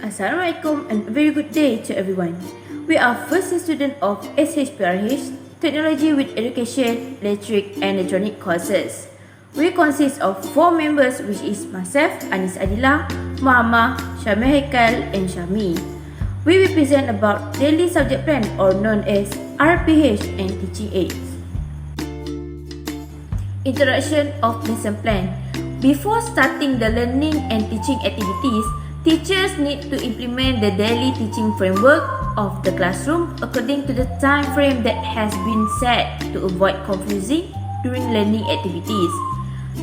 Assalamualaikum and a very good day to everyone. We are first year student of SHPRH, Technology with Education, Electric and Electronic courses. We consist of 4 members which is myself, Anis Adila, Mama, Syamil Haikal and Syami. We will present about daily subject plan or known as RPH and teaching aids. Introduction of lesson plan. Before starting the learning and teaching activities, teachers need to implement the daily teaching framework of the classroom according to the time frame that has been set to avoid confusing during learning activities.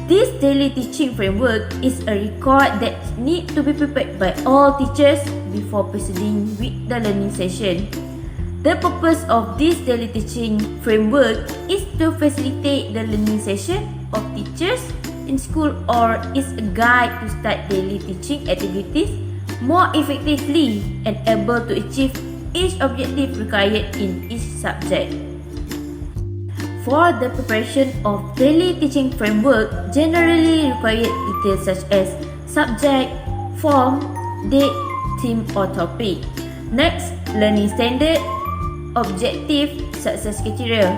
This daily teaching framework is a record that needs to be prepared by all teachers before proceeding with the learning session. The purpose of this daily teaching framework is to facilitate the learning session of teachers in school or is a guide to start daily teaching activities more effectively and able to achieve each objective required in each subject. For the preparation of daily teaching framework, generally required details such as subject, form, date, theme or topic. Next, learning standard, objective, success criteria,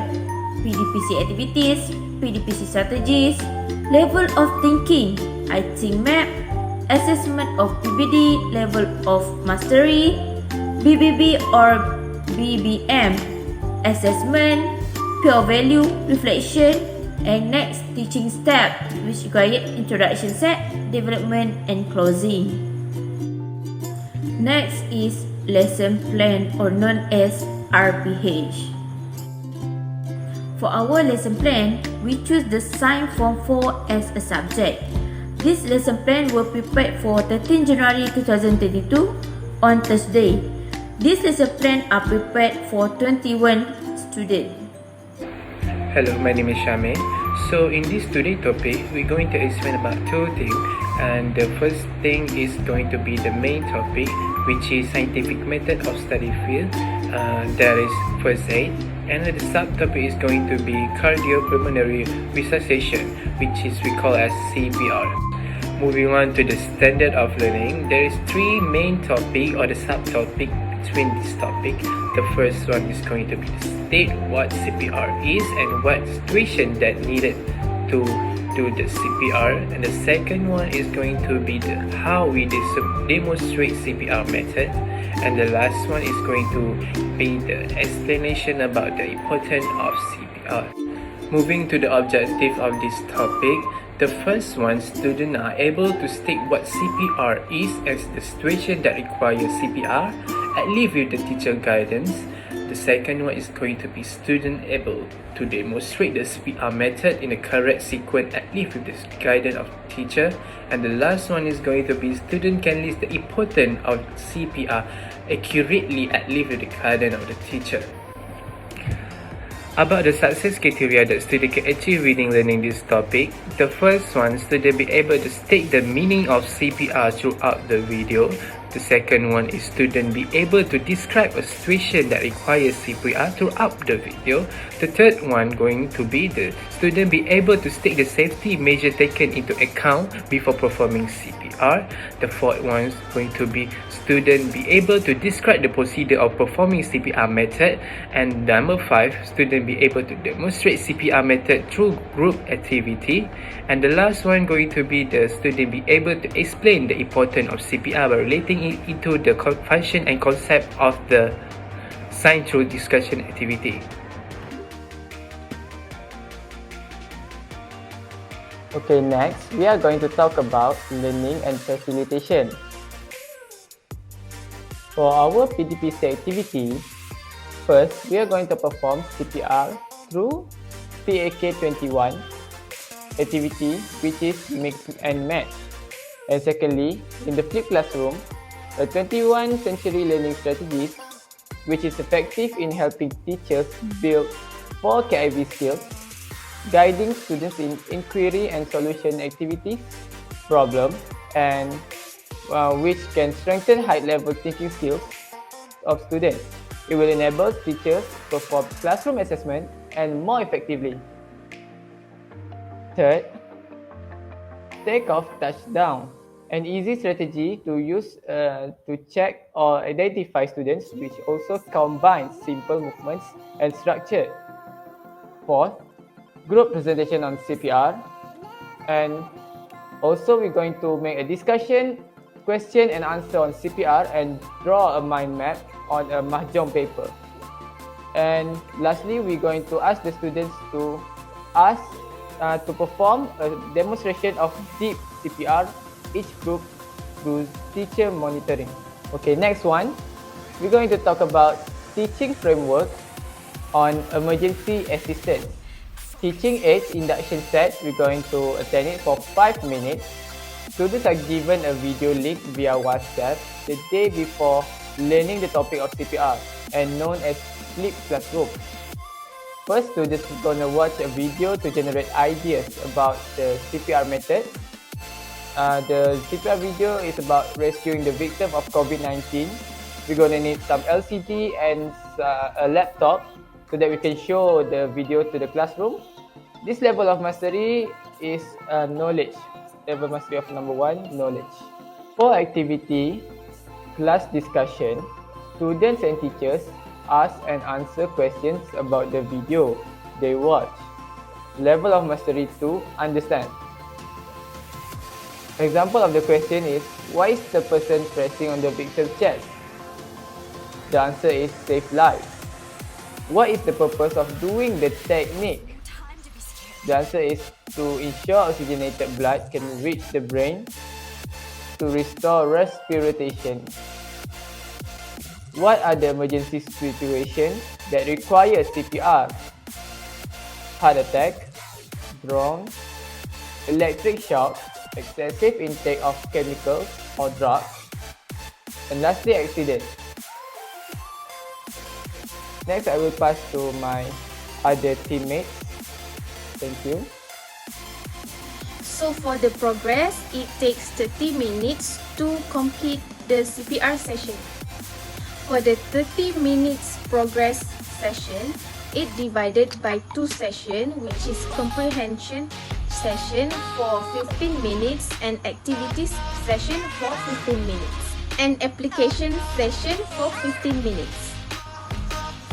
PDPC activities, PDPC strategies, level of thinking, I-think map, assessment of PBD, level of mastery, BBB or BBM, assessment, pure value, reflection, and next teaching step which required introduction set, development and closing. Next is lesson plan or known as RPH. For our lesson plan, we choose the Science Form 4 as a subject. This lesson plan was prepared for 13 January 2022 on Thursday. This lesson plan are prepared for 21 students. Hello, my name is Syamil. So in this today topic, we're going to explain about two things. And the first thing is going to be the main topic, which is scientific method of study field. That is first aid. And the subtopic is going to be cardiopulmonary resuscitation, which is we call as CPR. Moving on to the standard of learning, there is 3 main topic or the subtopic between this topic. The first one is going to be to state what CPR is and what situation that needed to do the CPR, and the second one is going to be the how we demonstrate CPR method, and the last one is going to be the explanation about the importance of CPR. Moving to the objective of this topic, the first one, students are able to state what CPR is as the situation that requires CPR, at least with the teacher guidance. The second one is going to be student able to demonstrate the CPR method in the correct sequence, at least with the guidance of teacher. And the last one is going to be student can list the importance of CPR accurately, at least with the guidance of the teacher. About the success criteria that student can achieve within learning this topic, the first one, student be able to state the meaning of CPR throughout the video. The second one is student be able to describe a situation that requires CPR throughout the video. The third one going to be the student be able to state the safety measure taken into account before performing CPR. The fourth one is going to be student be able to describe the procedure of performing CPR method. And number 5, student be able to demonstrate CPR method through group activity. And the last one going to be the student be able to explain the importance of CPR by relating it into the function and concept of the science through discussion activity. Okay, next we are going to talk about learning and facilitation. For our PDPC activity, first we are going to perform CPR through PAK21 activity, which is mix and match. And secondly, in the flipped classroom, a 21st century learning strategies, which is effective in helping teachers build 4 KIV skills, guiding students in inquiry and solution activities, problem, and which can strengthen high-level thinking skills of students. It will enable teachers to perform classroom assessment and more effectively. Third, take off touchdown An easy strategy to use to check or identify students which also combines simple movements and structure. Fourth, group presentation on CPR. And also we're going to make a discussion, question and answer on CPR and draw a mind map on a mahjong paper. And lastly, we're going to ask the students to perform a demonstration of deep CPR, each group through teacher monitoring. Okay, next one, we're going to talk about teaching framework on emergency assistance. Teaching age induction set, we're going to attend it for 5 minutes. Students are given a video link via WhatsApp the day before learning the topic of CPR and known as Flip Classroom. First, students are going to watch a video to generate ideas about the CPR method. The CPR video is about rescuing the victim of COVID-19. We're going to need some LCD and a laptop so that we can show the video to the classroom. This level of mastery is knowledge. Level mastery of number 1, knowledge. For activity, class discussion, students and teachers ask and answer questions about the video they watch. Level of mastery 2, understand. Example of the question is, why is the person pressing on the victim's chest? The answer is save lives. What is the purpose of doing the technique? The answer is to ensure oxygenated blood can reach the brain to restore respiration. What are the emergency situations that require CPR? Heart attack, drone, electric shock, excessive intake of chemicals or drugs, and lastly, accident. Next, I will pass to my other teammates. Thank you. So for the progress, it takes 30 minutes to complete the CPR session. For the 30 minutes progress session, it divided by 2 sessions, which is comprehension session for 15 minutes and activities session for 15 minutes and application session for 15 minutes.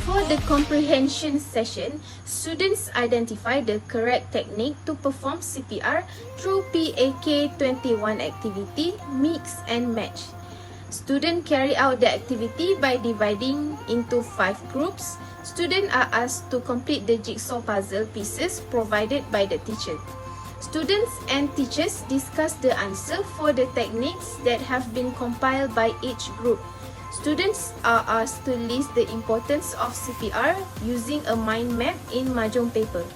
For the comprehension session, students identify the correct technique to perform CPR through PAK 21 activity, mix and match. Students carry out the activity by dividing into 5 groups. Students are asked to complete the jigsaw puzzle pieces provided by the teacher. Students and teachers discuss the answer for the techniques that have been compiled by each group. Students are asked to list the importance of CPR using a mind map in mahjong paper.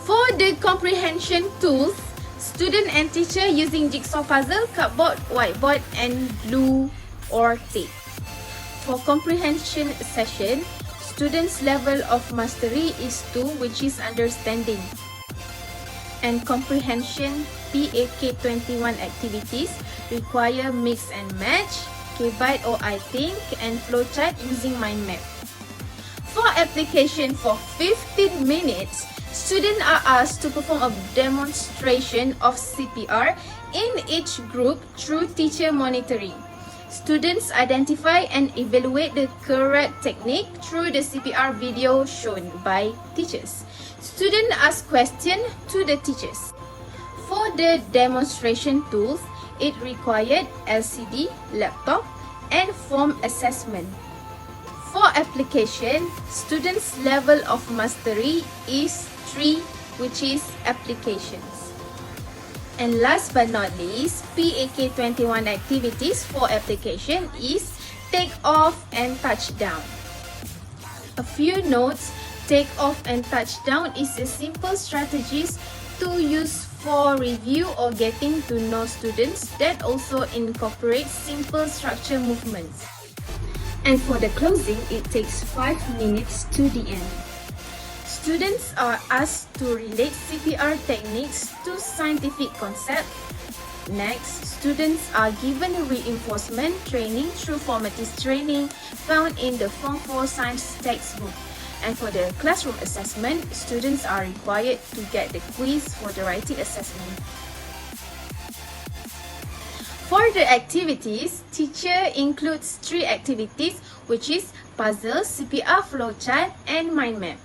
For the comprehension tools, student and teacher using jigsaw puzzle, cardboard, whiteboard and glue or tape. For comprehension session, students' level of mastery is 2, which is understanding. And comprehension PAK 21 activities require mix and match, K-Byte or I think, and flowchart using mind map. For application for 15 minutes, students are asked to perform a demonstration of CPR in each group through teacher monitoring. Students identify and evaluate the correct technique through the CPR video shown by teachers. Students ask questions to the teachers. For the demonstration tools, it required LCD, laptop, and form assessment. For application, students' level of mastery is 3, which is applications. And last but not least, PAK 21 activities for application is take off and touchdown. A few notes: take off and touchdown is a simple strategies to use for review or getting to know students that also incorporates simple structure movements. And for the closing, it takes 5 minutes to the end. Students are asked to relate CPR techniques to scientific concepts. Next, students are given reinforcement training through formative training found in the Form 4 Science textbook. And for the classroom assessment, students are required to get the quiz for the writing assessment. For the activities, teacher includes 3 activities, which is puzzle, CPR flowchart, and mind map.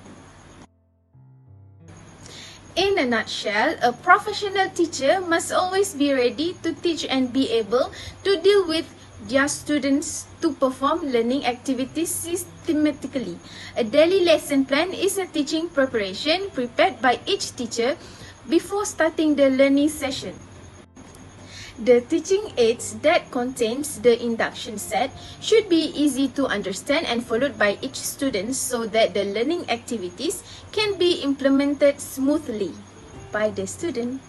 In a nutshell, a professional teacher must always be ready to teach and be able to deal with their students to perform learning activities systematically. A daily lesson plan is a teaching preparation prepared by each teacher before starting the learning session. The teaching aids that contains the induction set should be easy to understand and followed by each student so that the learning activities can be implemented smoothly by the student.